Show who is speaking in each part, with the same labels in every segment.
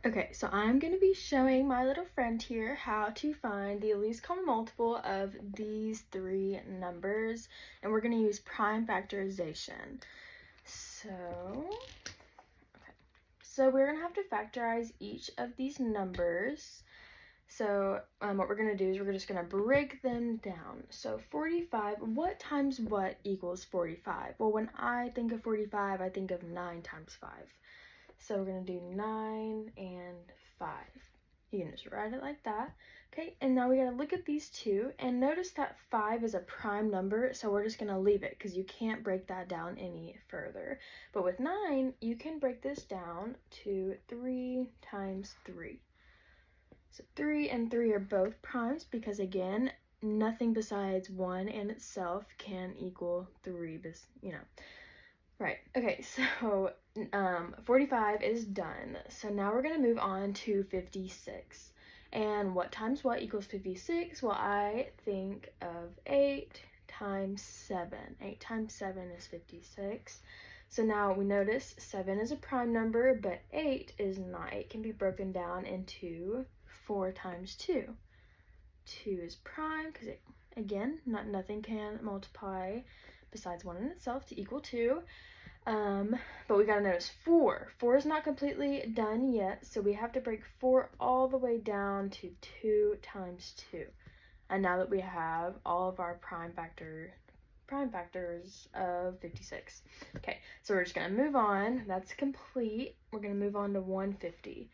Speaker 1: Okay, so I'm going to be showing my little friend here how to find the least common multiple of these three numbers, and we're going to use prime factorization. So we're going to have to factorize each of these numbers. So what we're going to do is we're just going to break them down. So 45, what times what equals 45? Well, when I think of 45, I think of 9 times 5. So we're going to do 9 and 5. You can just write it like that. Okay, and now we got to look at these two, and notice that 5 is a prime number, so we're just going to leave it because you can't break that down any further. But with 9, you can break this down to 3 times 3. So 3 and 3 are both primes because, again, nothing besides 1 and itself can equal 3, Right, okay, so 45 is done. So now we're going to move on to 56. And what times what equals 56? Well, I think of 8 times 7. 8 times 7 is 56. So now we notice 7 is a prime number, but 8 is not. 8 can be broken down into 4 times 2. 2 is prime because, again, nothing can multiply besides 1 in itself to equal 2. But we gotta notice 4. 4 is not completely done yet, so we have to break 4 all the way down to 2 times 2. And now that we have all of our prime factors of 56. Okay, so we're just gonna move on. That's complete. We're gonna move on to 150.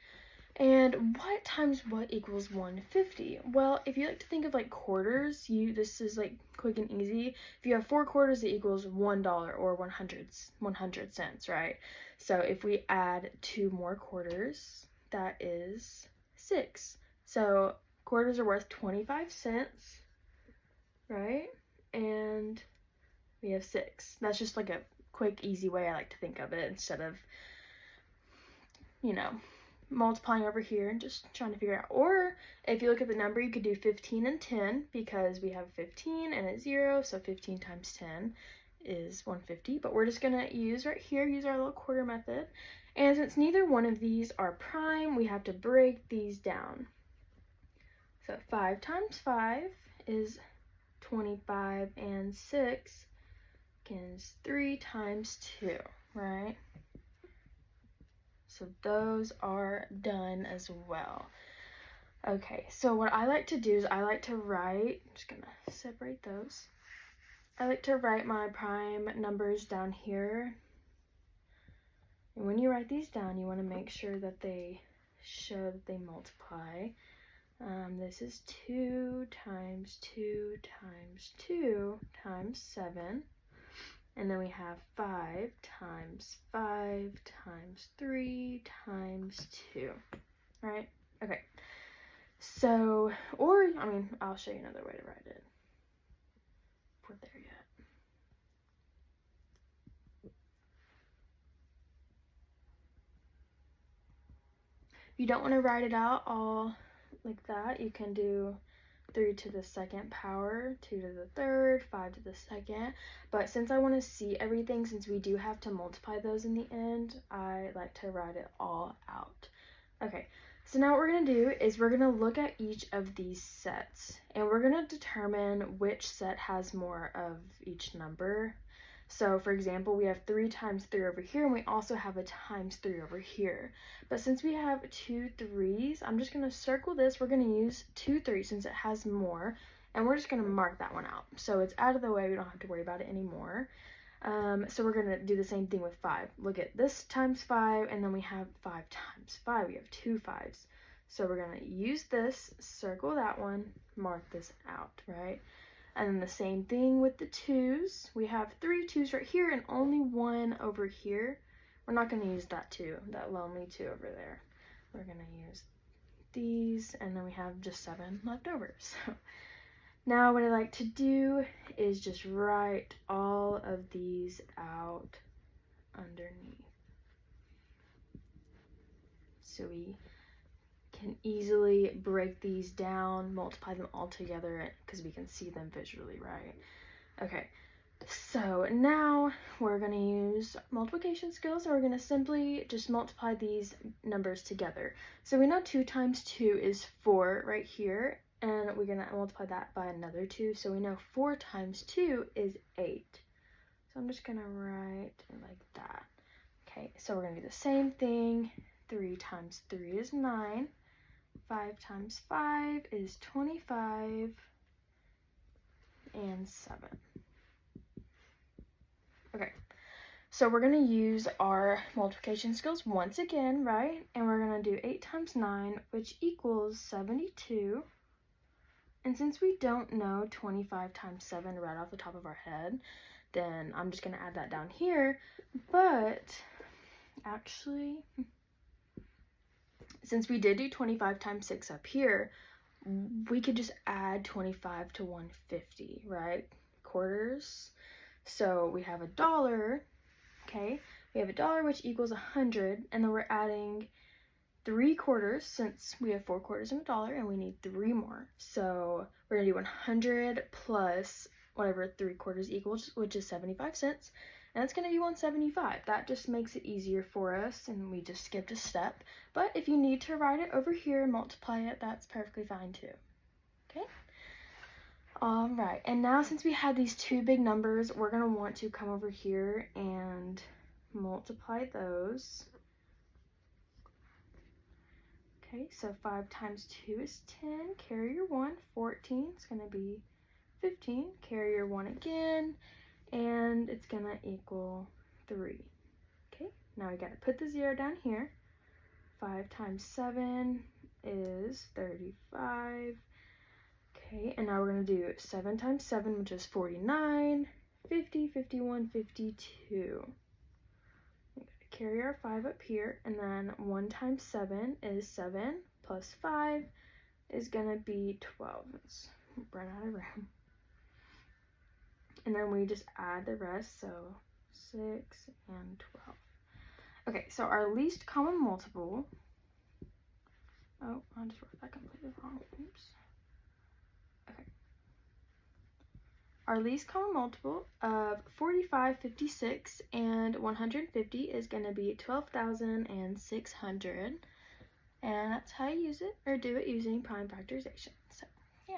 Speaker 1: And what times what equals 150? Well, if you like to think of like quarters, this is like quick and easy. If you have 4 quarters, it equals $1 or 100 cents, right? So if we add 2 more quarters, that is 6. So quarters are worth 25 cents, right? And we have 6. That's just like a quick, easy way I like to think of it instead of, multiplying over here and just trying to figure out. Or if you look at the number, you could do 15 and 10 because we have 15 and a 0, so 15 times 10 is 150. But we're just gonna use right here, use our little quarter method. And since neither one of these are prime, we have to break these down. So 5 times 5 is 25, and 6 is 3 times 2, right? So those are done as well. Okay, so what I like to do is I like to write, I'm just gonna separate those. I like to write my prime numbers down here. And when you write these down, you want to make sure that they show that they multiply. This is 2 times 2 times 2 times 7. And then we have 5 times 5 times 3 times 2, right? Okay, so, I'll show you another way to write it. If we're there yet. If you don't want to write it out all like that, you can do 3 to the second power, 2 to the third, 5 to the second. But since I want to see everything, since we do have to multiply those in the end, I like to write it all out. Okay, so now what we're going to do is we're going to look at each of these sets, and we're going to determine which set has more of each number. So for example, we have 3 times 3 over here, and we also have a times 3 over here. But since we have 2 3s, I'm just going to circle this. We're going to use 2 3s since it has more, and we're just going to mark that one out. So it's out of the way. We don't have to worry about it anymore. So we're going to do the same thing with 5. Look at this times 5, and then we have 5 times 5. We have 2 5s. So we're going to use this, circle that one, mark this out, right? And then the same thing with the 2s. We have 3 2s right here and only 1 over here. We're not going to use that 2, that lonely 2 over there. We're going to use these, and then we have just 7 left over. So now what I like to do is just write all of these out underneath. So we can easily break these down, multiply them all together because we can see them visually, right? Okay, So now we're going to use multiplication skills, and we're going to simply just multiply these numbers together. So we know 2 times 2 is 4 right here, and we're going to multiply that by another 2. So we know 4 times 2 is 8. So I'm just going to write it like that. Okay, so we're going to do the same thing. 3 times 3 is 9. 5 times 5 is 25. And 7. Okay, so we're going to use our multiplication skills once again, right? And we're going to do 8 times 9, which equals 72. And since we don't know 25 times 7 right off the top of our head, then I'm just going to add that down here. But actually, since we did do 25 times 6 up here, we could just add 25 to 150, right? Quarters. So we have $1, okay? We have $1, which equals 100, and then we're adding 3 quarters, since we have 4 quarters and $1, and we need 3 more. So we're gonna do 100 plus whatever 3 quarters equals, which is 75 cents, and it's gonna be 175. That just makes it easier for us, and we just skipped a step. But if you need to write it over here and multiply it, that's perfectly fine too, okay? Alright, and now since we had these 2 big numbers, we're going to want to come over here and multiply those. Okay, so 5 times 2 is 10, carry your 1, 14, it's going to be 15, carry your 1 again, and it's going to equal 3. Okay, now we got to put the 0 down here. 5 times 7 is 35. Okay, and now we're going to do 7 times 7, which is 49, 50, 51, 52. We got to carry our 5 up here, and then 1 times 7 is 7, plus 5 is going to be 12. Let's run out of room. And then we just add the rest, so 6 and 12. Okay, so our least common multiple, oh, I just wrote that completely wrong, oops. Our least common multiple of 45, 56, and 150 is going to be 12,600. And that's how you use it, or do it using prime factorization. So, yeah.